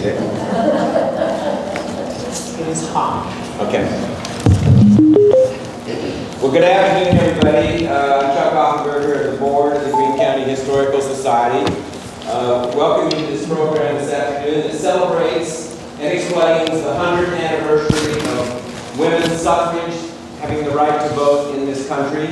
today? It is hot. Okay. Well, good afternoon, everybody. I'm Chuck Offenberger, the board of the Greene County Historical Society. Welcome you to this program this afternoon that celebrates and explains the 100th anniversary of women's suffrage having the right to vote in this country.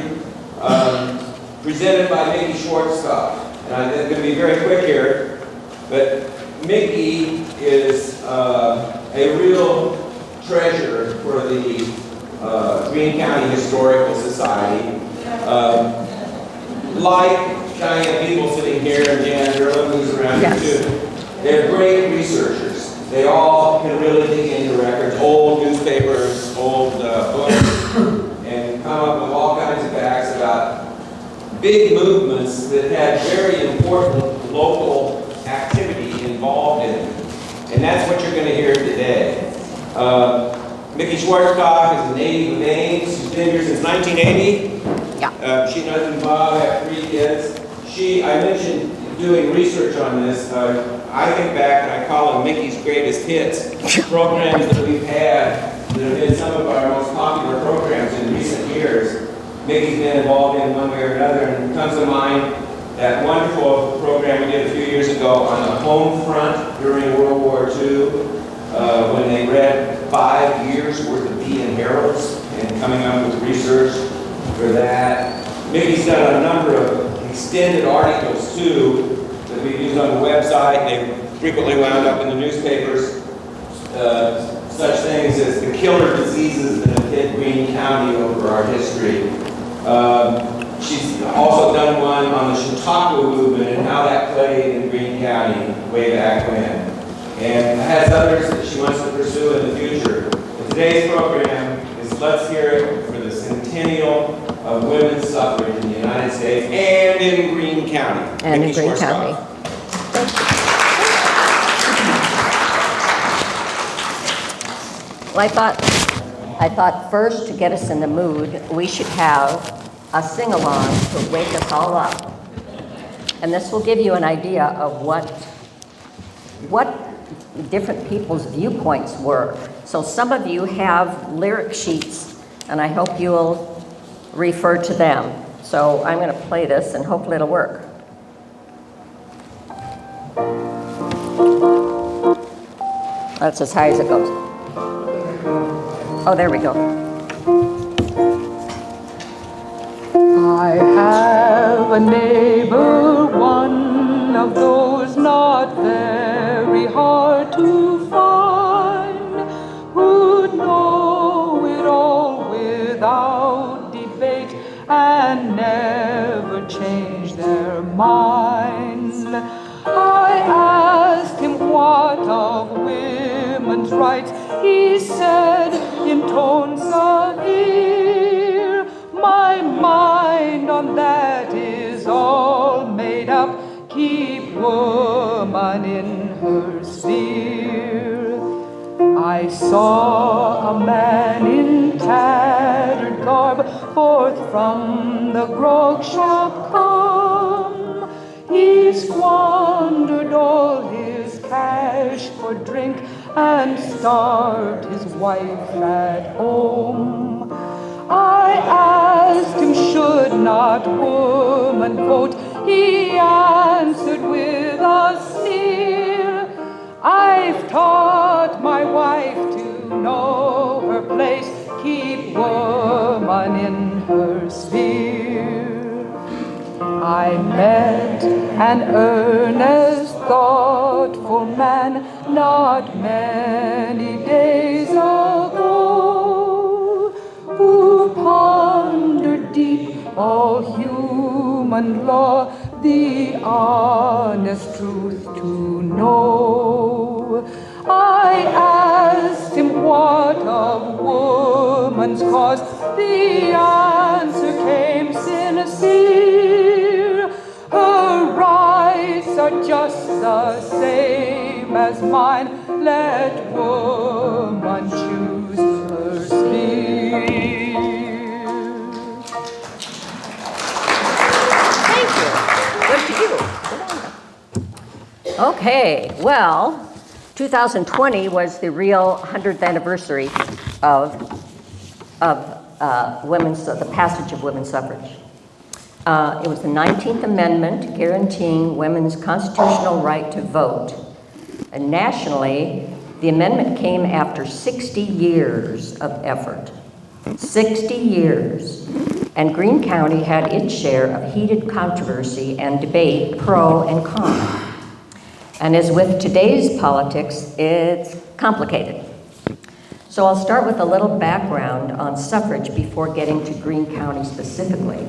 Presented by Mikki Schwarzkopf. And I'm going to be very quick here, but Mikki is a real treasure for the Greene County Historical Society. Like Diane People sitting here and Jan Derlin, who's around here too, they're great researchers. They all can really dig into records, old newspapers, old books, and come up with all kinds of facts about big movements that had very important local activity involved in it. And that's what you're going to hear today. Mikki Schwarzkopf is a native of Ames. She's been here since 1980. Yeah. She and husband Bob have 3 kids. I mentioned doing research on this. I think back and I call them Mikki's greatest hits, programs that we've had that have been some of our most popular programs in recent years. Mikki's been involved in one way or another, and it comes to mind that wonderful program we did a few years ago on the home front during World War II, when they read 5 years worth of Beacon Heralds and coming up with research for that. Mikki's done a number of extended articles too that we've used on the website. They frequently wound up in the newspapers. Such things as the killer diseases that have hit Greene County over our history. She's also done one on the Chautauqua movement and how that played in Greene County way back when. And has others that she wants to pursue in the future. And today's program is Let's Hear It for the Centennial of Women's Suffrage in the United States and in Greene County. And in Greene County. Well, I thought first, to get us in the mood, we should have a sing-along to wake us all up. And this will give you an idea of what different people's viewpoints were. So some of you have lyric sheets, and I hope you'll refer to them. So I'm going to play this, and hopefully it'll work. That's as high as it goes. Oh, there we go. I have a neighbor, one of those not very hard to find, who'd know it all without debate and never change their mind. I asked him what of women's rights. He said in tones severe, my mind on that is all made up. Keep woman in her sphere. I saw a man in tattered garb forth from the grog shop come. He squandered all his cash for drink and starved his wife at home. I asked him, should not woman vote? He answered with a sneer, I've taught my wife to know her place, keep woman in her sphere. I met an earnest, thoughtful man not many days ago, who pondered deep all human law, the honest truth to know. I asked him what of woman's cause, the answer came sincere. Her rights are just the same as mine, let woman choose her sphere. Thank you. Good for you. Okay, well, 2020 was the real 100th anniversary of the passage of women's suffrage. It was the 19th Amendment guaranteeing women's constitutional right to vote. And nationally, the amendment came after 60 years of effort. 60 years. And Greene County had its share of heated controversy and debate, pro and con. And as with today's politics, it's complicated. So I'll start with a little background on suffrage before getting to Greene County specifically.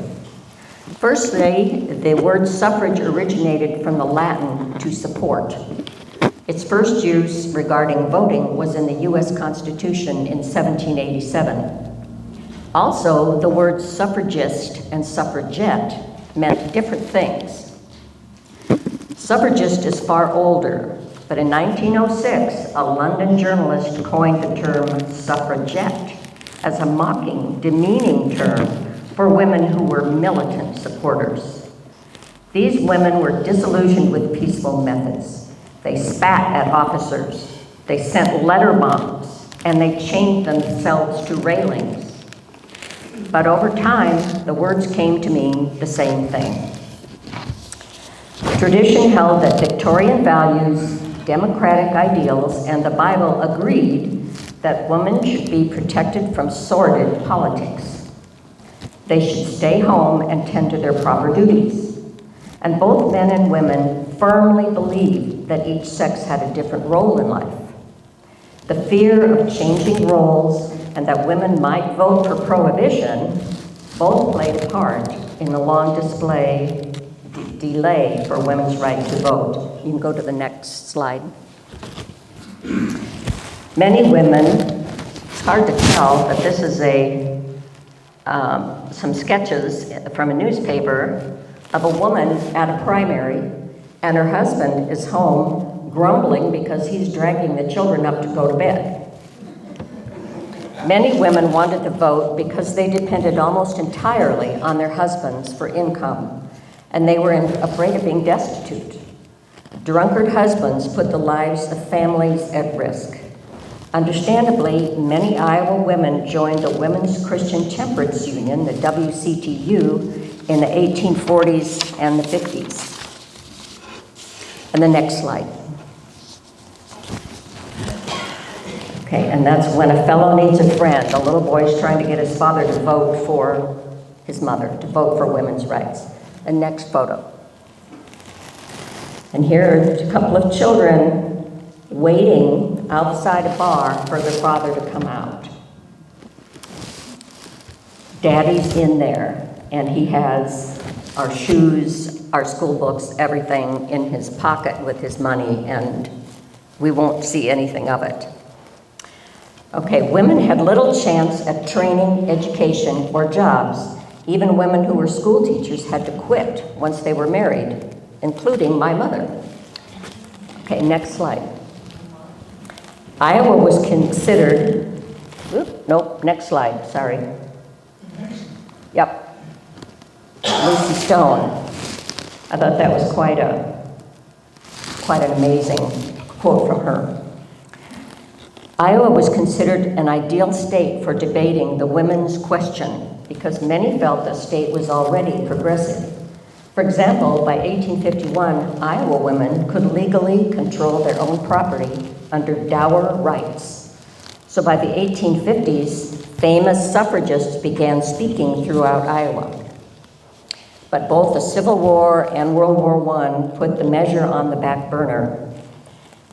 Firstly, the word suffrage originated from the Latin to support. Its first use regarding voting was in the U.S. Constitution in 1787. Also, the words suffragist and suffragette meant different things. Suffragist is far older, but in 1906, a London journalist coined the term suffragette as a mocking, demeaning term for women who were militant supporters. These women were disillusioned with peaceful methods. They spat at officers, they sent letter bombs, and they chained themselves to railings. But over time, the words came to mean the same thing. Tradition held that Victorian values, democratic ideals, and the Bible agreed that women should be protected from sordid politics. They should stay home and tend to their proper duties. And both men and women firmly believed that each sex had a different role in life. The fear of changing roles and that women might vote for prohibition both played a part in the long delay for women's right to vote. You can go to the next slide. Many women, it's hard to tell, but this is some sketches from a newspaper of a woman at a primary, and her husband is home grumbling because he's dragging the children up to go to bed. Many women wanted to vote because they depended almost entirely on their husbands for income, and they were afraid of being destitute. Drunkard husbands put the lives of families at risk. Understandably, many Iowa women joined the Women's Christian Temperance Union, the WCTU, in the 1840s and the 50s. And the next slide. Okay, and that's when a fellow needs a friend. A little boy's trying to get his father to vote for his mother, to vote for women's rights. The next photo. And here are a couple of children waiting outside a bar for their father to come out. Daddy's in there, and he has our shoes, our school books, everything in his pocket with his money, and we won't see anything of it. Okay, women had little chance at training, education, or jobs. Even women who were school teachers had to quit once they were married, including my mother. Okay, next slide. Iowa was considered, next slide, sorry. Yep, Lucy Stone. I thought that was quite an amazing quote from her. Iowa was considered an ideal state for debating the women's question because many felt the state was already progressive. For example, by 1851, Iowa women could legally control their own property under dower rights. So by the 1850s, famous suffragists began speaking throughout Iowa. But both the Civil War and World War I put the measure on the back burner.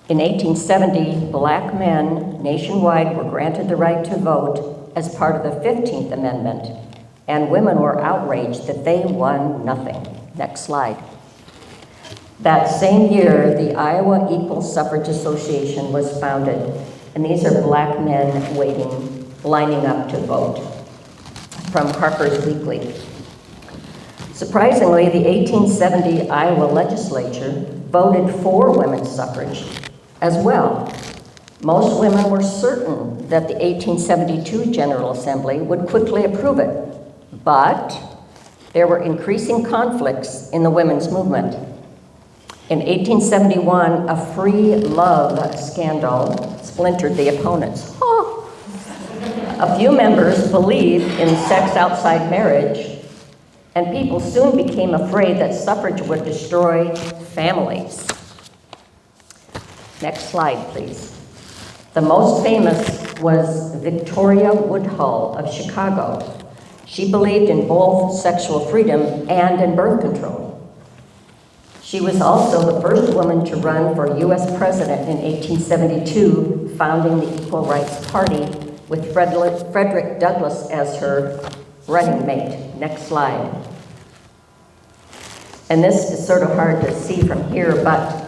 In 1870, black men nationwide were granted the right to vote as part of the 15th Amendment, and women were outraged that they won nothing. Next slide. That same year, the Iowa Equal Suffrage Association was founded, and these are black men lining up to vote, from Harper's Weekly. Surprisingly, the 1870 Iowa legislature voted for women's suffrage as well. Most women were certain that the 1872 General Assembly would quickly approve it, but there were increasing conflicts in the women's movement. In 1871, a free love scandal splintered the opponents. Oh. A few members believed in sex outside marriage, and people soon became afraid that suffrage would destroy families. Next slide, please. The most famous was Victoria Woodhull of Chicago. She believed in both sexual freedom and in birth control. She was also the first woman to run for U.S. president in 1872, founding the Equal Rights Party with Frederick Douglass as her running mate. Next slide. And this is sort of hard to see from here, but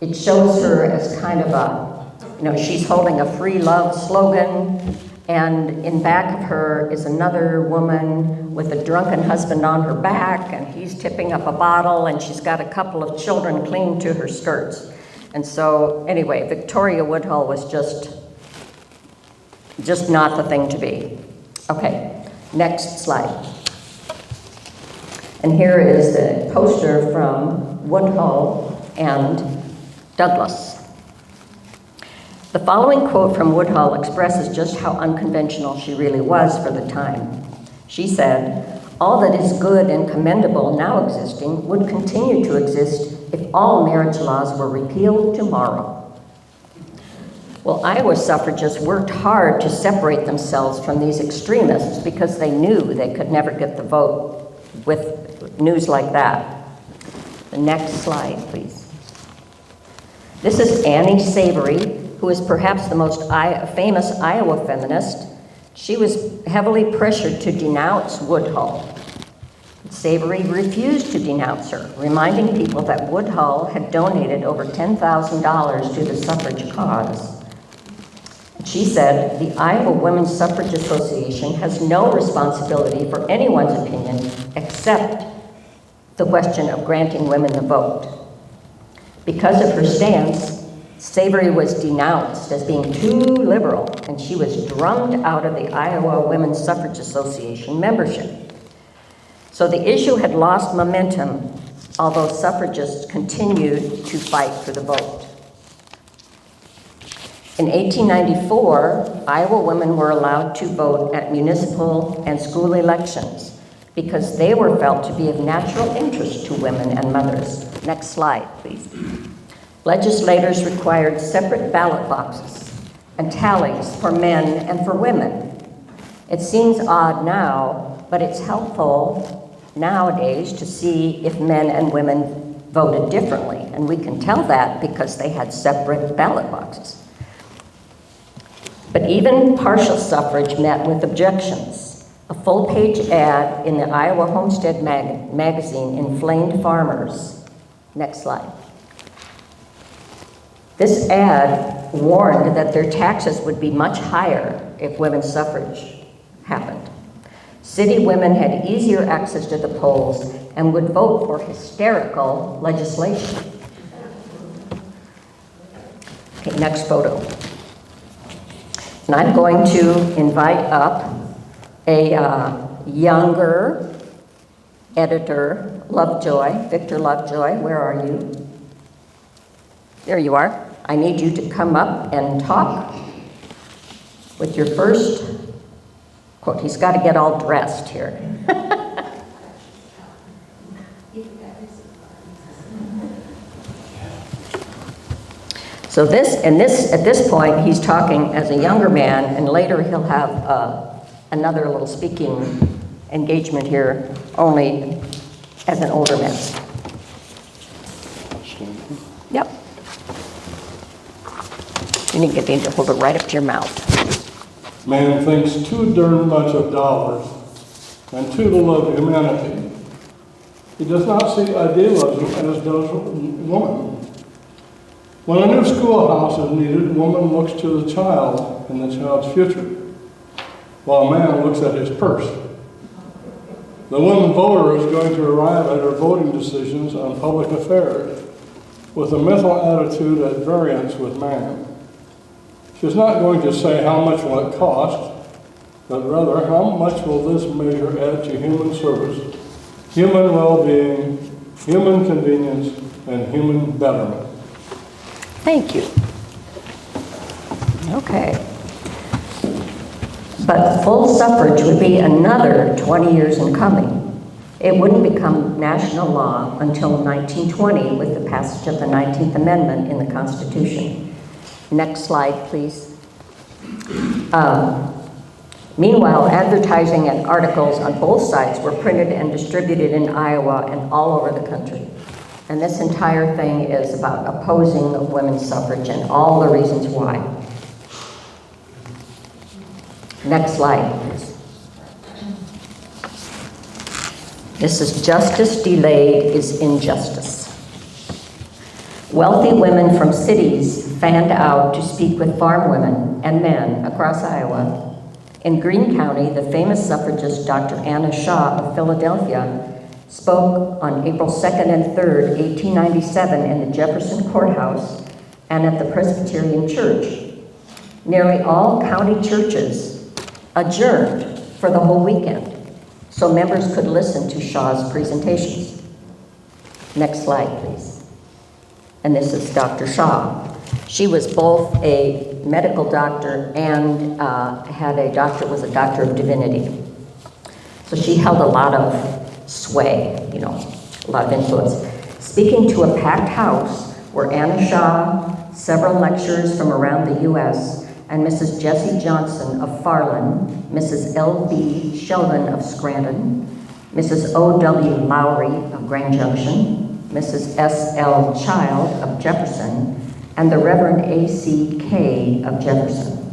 it shows her as kind of a, she's holding a free love slogan, and in back of her is another woman with a drunken husband on her back, and he's tipping up a bottle, and she's got a couple of children clinging to her skirts. And so, anyway, Victoria Woodhull was just not the thing to be. Okay, next slide. And here is the poster from Woodhull and Douglass. The following quote from Woodhull expresses just how unconventional she really was for the time. She said, "All that is good and commendable now existing would continue to exist if all marriage laws were repealed tomorrow." Well, Iowa suffragists worked hard to separate themselves from these extremists because they knew they could never get the vote with news like that. The next slide, please. This is Annie Savory, who is perhaps the most famous Iowa feminist. She was heavily pressured to denounce Woodhull. Savory refused to denounce her, reminding people that Woodhull had donated over $10,000 to the suffrage cause. She said, "The Iowa Women's Suffrage Association has no responsibility for anyone's opinion except the question of granting women the vote." Because of her stance, Savory was denounced as being too liberal, and she was drummed out of the Iowa Women's Suffrage Association membership. So the issue had lost momentum, although suffragists continued to fight for the vote. In 1894, Iowa women were allowed to vote at municipal and school elections because they were felt to be of natural interest to women and mothers. Next slide, please. Legislators required separate ballot boxes and tallies for men and for women. It seems odd now, but it's helpful nowadays to see if men and women voted differently, and we can tell that because they had separate ballot boxes. But even partial suffrage met with objections. A full-page ad in the Iowa Homestead magazine inflamed farmers. Next slide. This ad warned that their taxes would be much higher if women's suffrage happened. City women had easier access to the polls and would vote for hysterical legislation. Okay, next photo. And I'm going to invite up a younger editor, Lovejoy, Victor Lovejoy. Where are you? There you are. I need you to come up and talk with your first quote. He's got to get all dressed here. So at this point, he's talking as a younger man, and later he'll have another little speaking engagement here, only as an older man. Yep. You need to get to hold it right up to your mouth. Man thinks too darn much of dollars and too little of humanity. He does not see idealism as does woman. When a new schoolhouse is needed, woman looks to the child and the child's future, while a man looks at his purse. The woman voter is going to arrive at her voting decisions on public affairs with a mental attitude at variance with man. She's not going to say how much will it cost, but rather how much will this measure add to human service, human well-being, human convenience, and human betterment. Thank you. Okay. But full suffrage would be another 20 years in coming. It wouldn't become national law until 1920 with the passage of the 19th Amendment in the Constitution. Next slide, please. Meanwhile, advertising and articles on both sides were printed and distributed in Iowa and all over the country. And this entire thing is about opposing women's suffrage and all the reasons why. Next slide, please. This is justice delayed is injustice. Wealthy women from cities fanned out to speak with farm women and men across Iowa. In Greene County, the famous suffragist Dr. Anna Shaw of Philadelphia spoke on April 2nd and 3rd, 1897 in the Jefferson Courthouse and at the Presbyterian Church. Nearly all county churches adjourned for the whole weekend so members could listen to Shaw's presentations. Next slide, please. And this is Dr. Shaw. She was both a medical doctor and was a doctor of divinity. So she held a lot of sway, a lot of influence. Speaking to a packed house were Anna Shaw, several lecturers from around the U.S., and Mrs. Jessie Johnson of Farland, Mrs. L.B. Sheldon of Scranton, Mrs. O.W. Lowry of Grand Junction, Mrs. S.L. Child of Jefferson, and the Reverend A.C. Kay of Jefferson.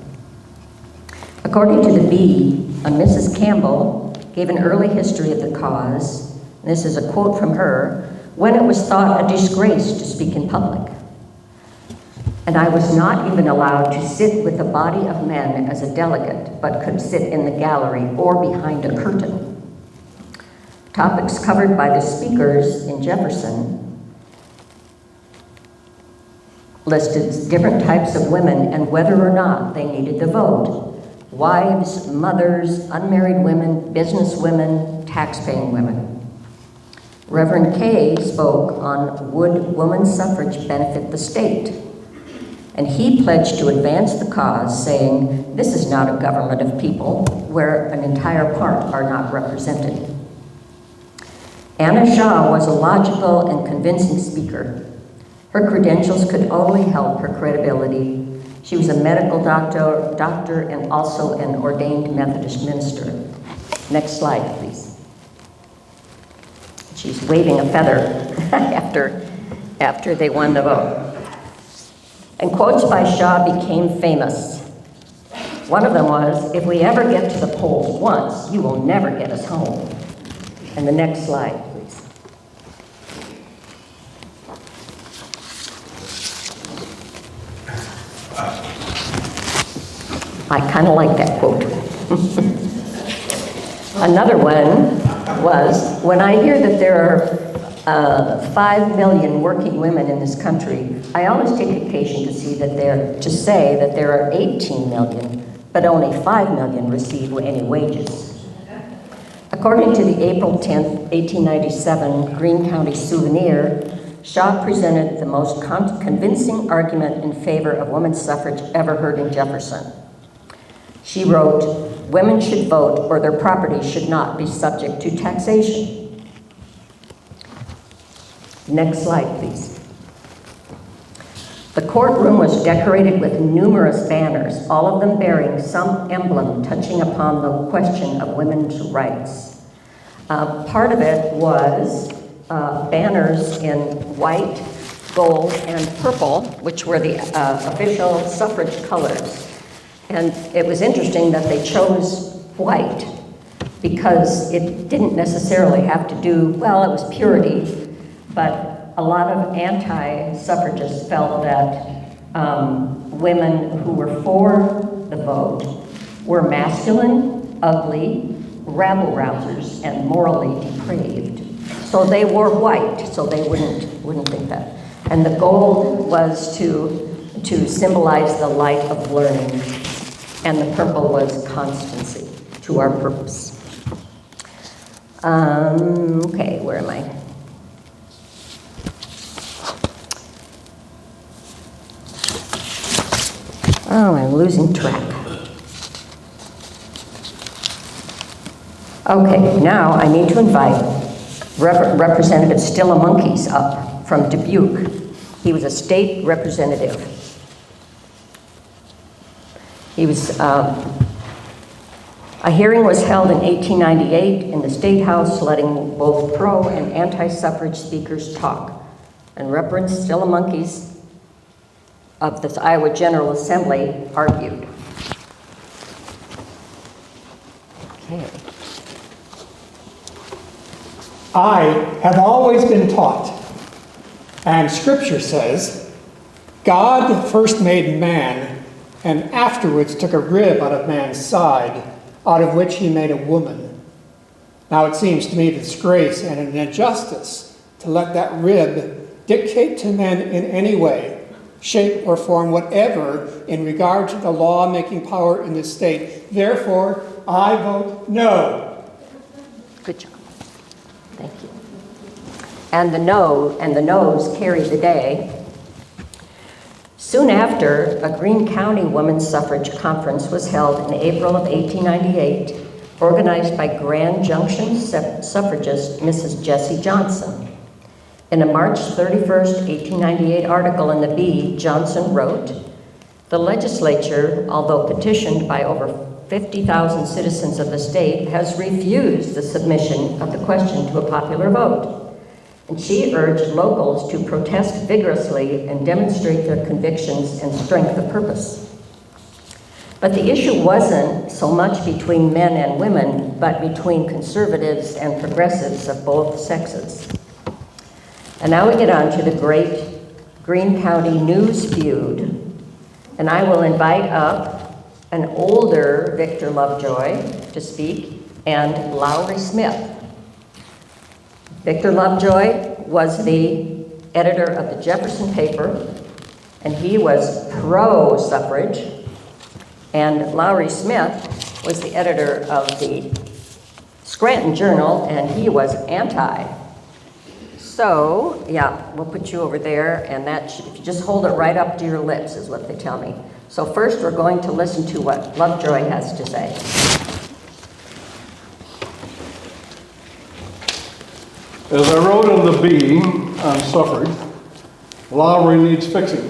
According to the Bee, Mrs. Campbell gave an early history of the cause. This is a quote from her: "When it was thought a disgrace to speak in public, and I was not even allowed to sit with a body of men as a delegate, but could sit in the gallery or behind a curtain." Topics covered by the speakers in Jefferson listed different types of women and whether or not they needed the vote: wives, mothers, unmarried women, business women, tax-paying women. Reverend Kay spoke on would women's suffrage benefit the state? And he pledged to advance the cause, saying, "This is not a government of people where an entire part are not represented." Anna Shaw was a logical and convincing speaker. Her credentials could only help her credibility. She was a medical doctor and also an ordained Methodist minister. Next slide, please. She's waving a feather after they won the vote. And quotes by Shaw became famous. One of them was, "If we ever get to the polls once, you will never get us home." And the next slide, please. I kind of like that quote. Another one was, "When I hear that there are 5 million working women in this country, I always take occasion to say that there are 18 million, but only 5 million receive any wages." According to the April 10, 1897 Greene County Souvenir, Shaw presented the most convincing argument in favor of women's suffrage ever heard in Jefferson. She wrote, "Women should vote or their property should not be subject to taxation." Next slide, please. The courtroom was decorated with numerous banners, all of them bearing some emblem touching upon the question of women's rights. Part of it was banners in white, gold, and purple, which were the official suffrage colors. And it was interesting that they chose white because it didn't necessarily have to do, well, it was purity, but a lot of anti-suffragists felt that women who were for the vote were masculine, ugly, rabble-rousers, and morally depraved. So they wore white, so they wouldn't think that. And the gold was to symbolize the light of learning, and the purple was constancy to our purpose. Okay, where am I? I'm losing track. Okay, now I need to invite Representative Stilla Monkeys up from Dubuque. He was a state representative. He was, a hearing was held in 1898 in the State House, letting both pro and anti-suffrage speakers talk. And Reverend Stilla Monkeys of the Iowa General Assembly argued. Okay. I have always been taught, and Scripture says, God first made man, and afterwards took a rib out of man's side, out of which he made a woman. Now it seems to me a disgrace and an injustice to let that rib dictate to men in any way, shape, or form whatever in regard to the law-making power in this state. Therefore, I vote no. Good job. Thank you. And the noes carried the day. Soon after, a Greene County Women's Suffrage Conference was held in April of 1898, organized by Grand Junction suffragist Mrs. Jessie Johnson. In a March 31st, 1898 article in the Bee, Johnson wrote, "The legislature, although petitioned by over 50,000 citizens of the state, has refused the submission of the question to a popular vote." And she urged locals to protest vigorously and demonstrate their convictions and strength of purpose. But the issue wasn't so much between men and women, but between conservatives and progressives of both sexes. And now we get on to the great Greene County news feud. And I will invite up an older Victor Lovejoy to speak, and Lowry Smith. Victor Lovejoy was the editor of the Jefferson paper, and he was pro-suffrage, and Lowry Smith was the editor of the Scranton Journal, and he was anti. So, yeah, we'll put you over there, and that if you just hold it right up to your lips is what they tell me. So first we're going to listen to what Lovejoy has to say. As I wrote in the Bee on suffrage, Lowry needs fixing.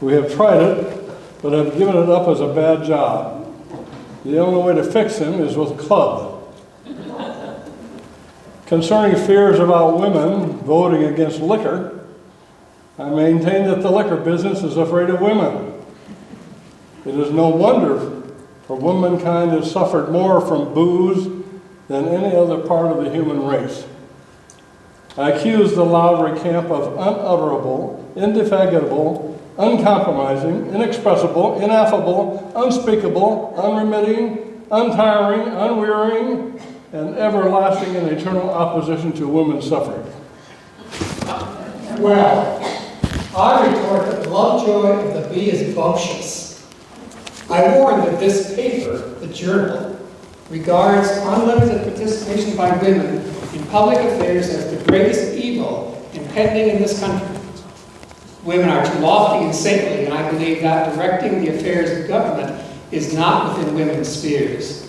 We have tried it, but have given it up as a bad job. The only way to fix him is with a club. Concerning fears about women voting against liquor, I maintain that the liquor business is afraid of women. It is no wonder, for womankind has suffered more from booze than any other part of the human race. I accuse the Lowry camp of unutterable, indefatigable, uncompromising, inexpressible, ineffable, unspeakable, unremitting, untiring, unwearying, and everlasting and eternal opposition to women's suffrage. Well, I retort that Lovejoy of the Bee is bumptious. I warn that this paper, the Journal, regards unlimited participation by women in public affairs as the greatest evil impending in this country. Women are too lofty and saintly, and I believe that directing the affairs of government is not within women's spheres.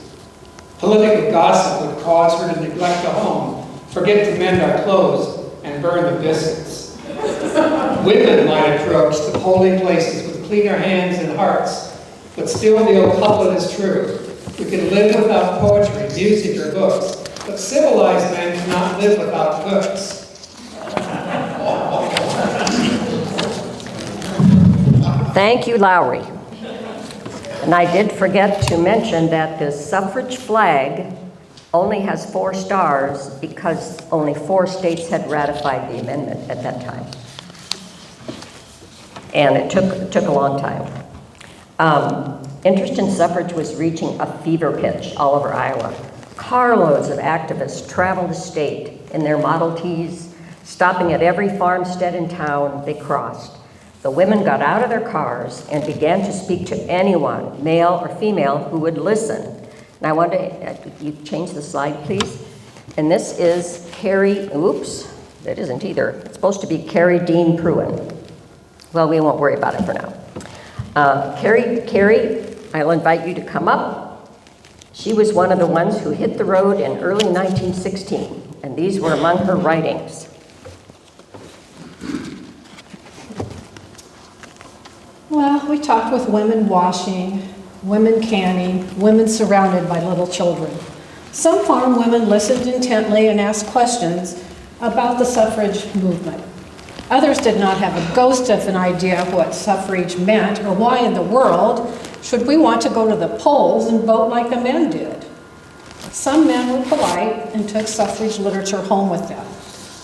Political gossip would cause her to neglect the home, forget to mend our clothes, and burn the biscuits. Women might approach the holy places with cleaner hands and hearts, but still the old couplet is true. We can live without poetry, music, or books, but civilized men cannot live without cooks. Thank you, Lowry. And I did forget to mention that the suffrage flag only has 4 stars because only 4 states had ratified the amendment at that time. And it took a long time. Interest in suffrage was reaching a fever pitch all over Iowa. Carloads of activists traveled the state in their Model Ts, stopping at every farmstead in town they crossed. The women got out of their cars and began to speak to anyone, male or female, who would listen. And I want to, you change the slide, please. And this is Carrie, oops, that isn't either. It's supposed to be Carrie Dean Pruin. Well, we won't worry about it for now. Carrie, I'll invite you to come up. She was one of the ones who hit the road in early 1916, and these were among her writings. Well, we talked with women washing, women canning, women surrounded by little children. Some farm women listened intently and asked questions about the suffrage movement. Others did not have a ghost of an idea of what suffrage meant or why in the world should we want to go to the polls and vote like the men did. Some men were polite and took suffrage literature home with them,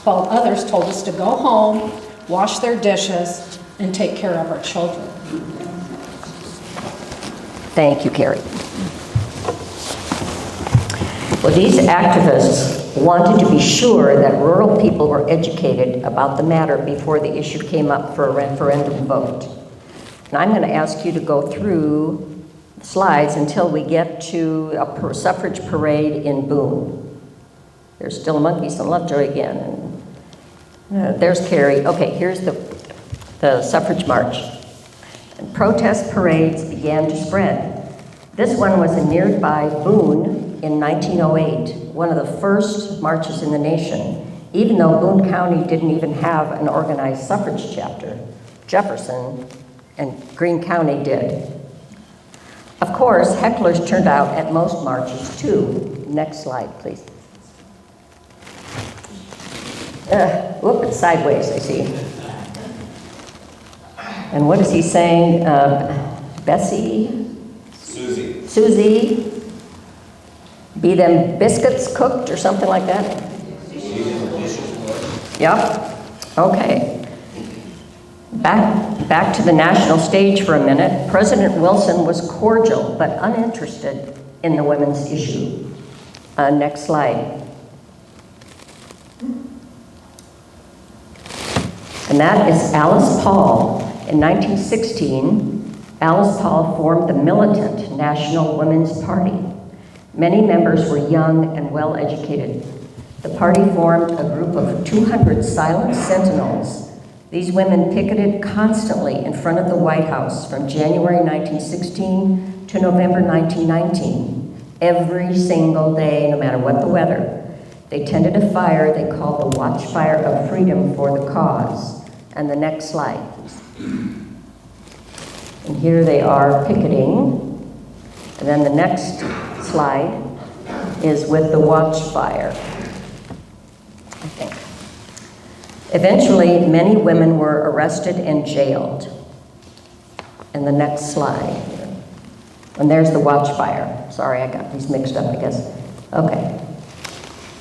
while others told us to go home, wash their dishes, and take care of our children. Thank you, Carrie. Well, these activists wanted to be sure that rural people were educated about the matter before the issue came up for a referendum vote. And I'm going to ask you to go through the slides until we get to a suffrage parade in Boone. There's still monkeys and Lovejoy again. And, there's Carrie. Okay, here's the suffrage march. And protest parades began to spread. This one was in nearby Boone in 1908, one of the first marches in the nation, even though Boone County didn't even have an organized suffrage chapter. Jefferson and Greene County did. Of course, hecklers turned out at most marches too. Next slide, please. Whoop, it's sideways, I see. And what is he saying? Bessie? Susie? Be them biscuits cooked or something like that? Yep. Okay. Back to the national stage for a minute. President Wilson was cordial but uninterested in the women's issue. Next slide. And that is Alice Paul. In 1916, Alice Paul formed the militant National Women's Party. Many members were young and well-educated. The party formed a group of 200 silent sentinels. These women picketed constantly in front of the White House from January 1916 to November 1919, every single day, no matter what the weather. They tended a fire they called the Watchfire of Freedom for the Cause. And the next slide, please. And here they are picketing. And then the next slide is with the Watchfire, I think. Eventually, many women were arrested and jailed. And the next slide here. And there's the Watchfire. Sorry, I got these mixed up, I guess. Okay.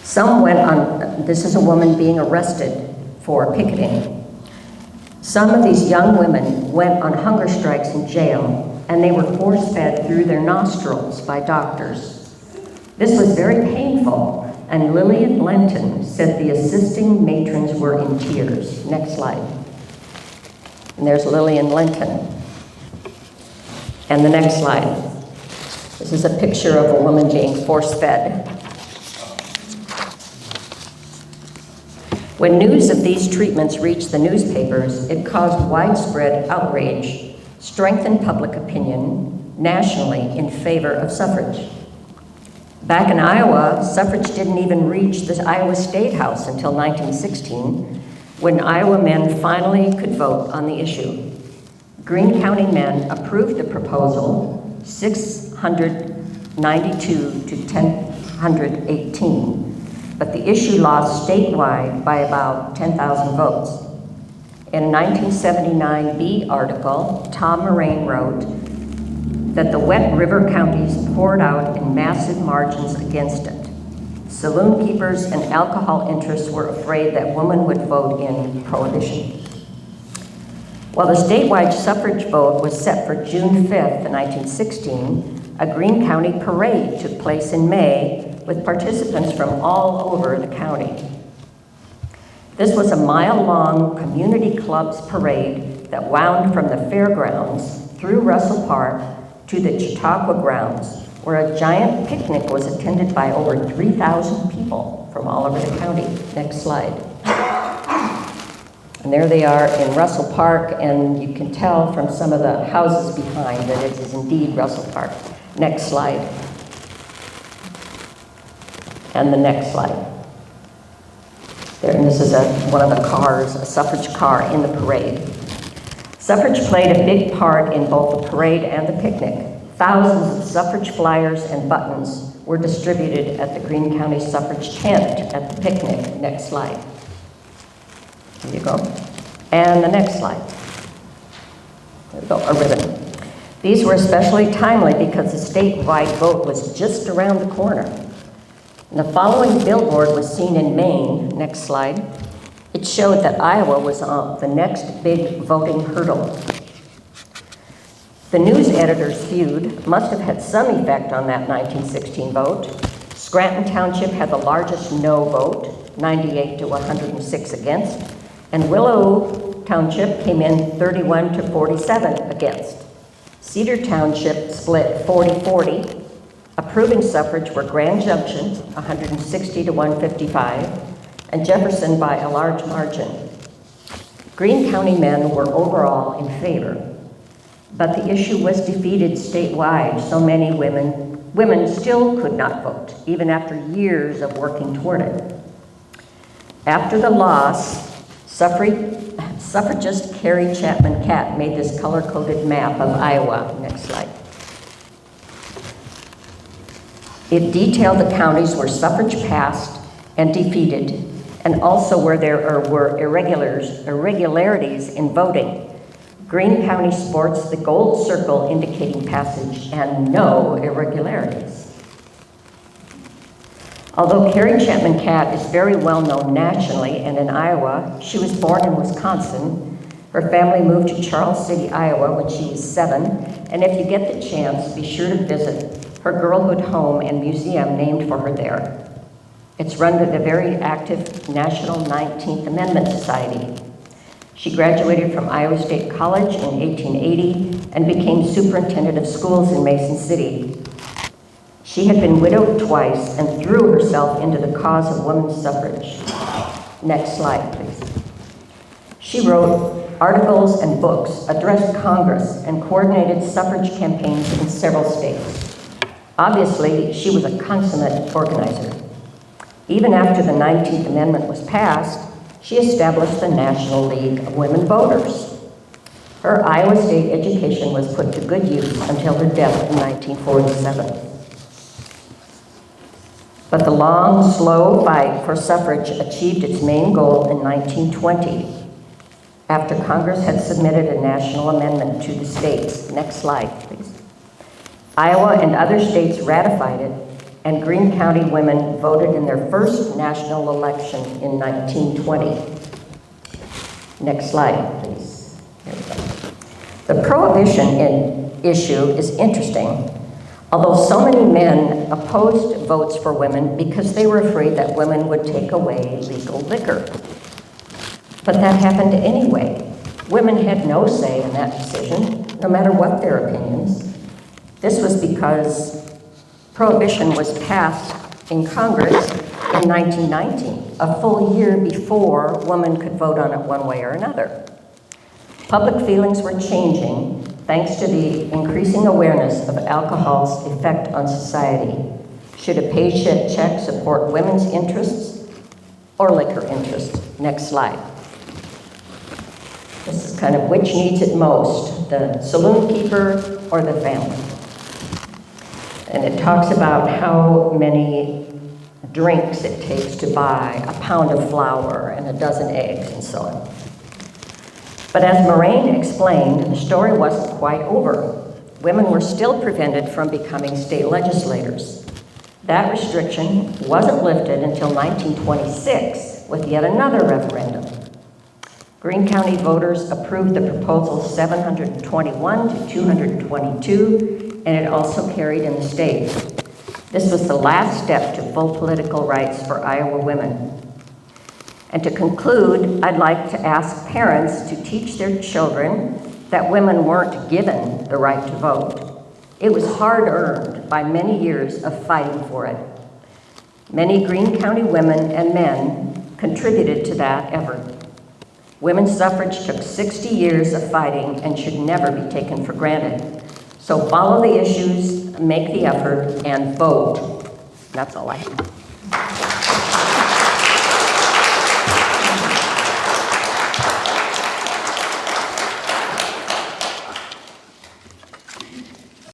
Some went on, this is a woman being arrested for picketing. Some of these young women went on hunger strikes in jail, and they were force-fed through their nostrils by doctors. This was very painful, and Lillian Lenton said the assisting matrons were in tears. Next slide. And there's Lillian Lenton. And the next slide. This is a picture of a woman being force-fed. When news of these treatments reached the newspapers, it caused widespread outrage, strengthened public opinion nationally in favor of suffrage. Back in Iowa, suffrage didn't even reach the Iowa State House until 1916, when Iowa men finally could vote on the issue. Greene County men approved the proposal, 692 to 1,018. But the issue lost statewide by about 10,000 votes. In a 1979 B article, Tom Moraine wrote that the wet river counties poured out in massive margins against it. Saloon keepers and alcohol interests were afraid that women would vote in prohibition. While the statewide suffrage vote was set for June 5th, 1916, a Greene County parade took place in May with participants from all over the county. This was a mile-long community clubs parade that wound from the fairgrounds through Russell Park to the Chautauqua grounds, where a giant picnic was attended by over 3,000 people from all over the county. Next slide. And there they are in Russell Park, and you can tell from some of the houses behind that it is indeed Russell Park. Next slide. And the next slide. There, and this is one of the cars, a suffrage car in the parade. Suffrage played a big part in both the parade and the picnic. Thousands of suffrage flyers and buttons were distributed at the Greene County Suffrage tent at the picnic. Next slide. There you go. And the next slide. There we go, a ribbon. These were especially timely because the statewide vote was just around the corner. And the following billboard was seen in Maine. Next slide. It showed that Iowa was on the next big voting hurdle. The news editor's feud must have had some effect on that 1916 vote. Scranton Township had the largest no vote, 98 to 106 against, and Willow Township came in 31 to 47 against. Cedar Township split 40-40. Approving suffrage were Grand Junction, 160 to 155, and Jefferson by a large margin. Greene County men were overall in favor, but the issue was defeated statewide. So many women still could not vote, even after years of working toward it. After the loss, suffragist Carrie Chapman Catt made this color-coded map of Iowa. Next slide. It detailed the counties where suffrage passed and defeated, and also where there were irregularities in voting. Greene County sports the gold circle indicating passage and no irregularities. Although Carrie Chapman Catt is very well known nationally and in Iowa, she was born in Wisconsin. Her family moved to Charles City, Iowa when she was 7, and if you get the chance, be sure to visit her girlhood home and museum named for her there. It's run by the very active National 19th Amendment Society. She graduated from Iowa State College in 1880 and became superintendent of schools in Mason City. She had been widowed twice and threw herself into the cause of women's suffrage. Next slide, please. She wrote articles and books, addressed Congress, and coordinated suffrage campaigns in several states. Obviously, she was a consummate organizer. Even after the 19th Amendment was passed, she established the National League of Women Voters. Her Iowa State education was put to good use until her death in 1947. But the long, slow fight for suffrage achieved its main goal in 1920, after Congress had submitted a national amendment to the states. Next slide, please. Iowa and other states ratified it, and Greene County women voted in their first national election in 1920. Next slide, please. Here we go. The prohibition issue is interesting, although so many men opposed votes for women because they were afraid that women would take away legal liquor. But that happened anyway. Women had no say in that decision, no matter what their opinions. This was because Prohibition was passed in Congress in 1919, a full year before women could vote on it one way or another. Public feelings were changing thanks to the increasing awareness of alcohol's effect on society. Should a paycheck support women's interests or liquor interests? Next slide. This is kind of which needs it most, the saloon keeper or the family. And it talks about how many drinks it takes to buy a pound of flour and a dozen eggs and so on. But as Moraine explained, the story wasn't quite over. Women were still prevented from becoming state legislators. That restriction wasn't lifted until 1926 with yet another referendum. Greene County voters approved the proposal 721 to 222, and it also carried in the state. This was the last step to full political rights for Iowa women. And to conclude, I'd like to ask parents to teach their children that women weren't given the right to vote. It was hard-earned by many years of fighting for it. Many Greene County women and men contributed to that effort. Women's suffrage took 60 years of fighting and should never be taken for granted. So follow the issues, make the effort, and vote. That's all I have.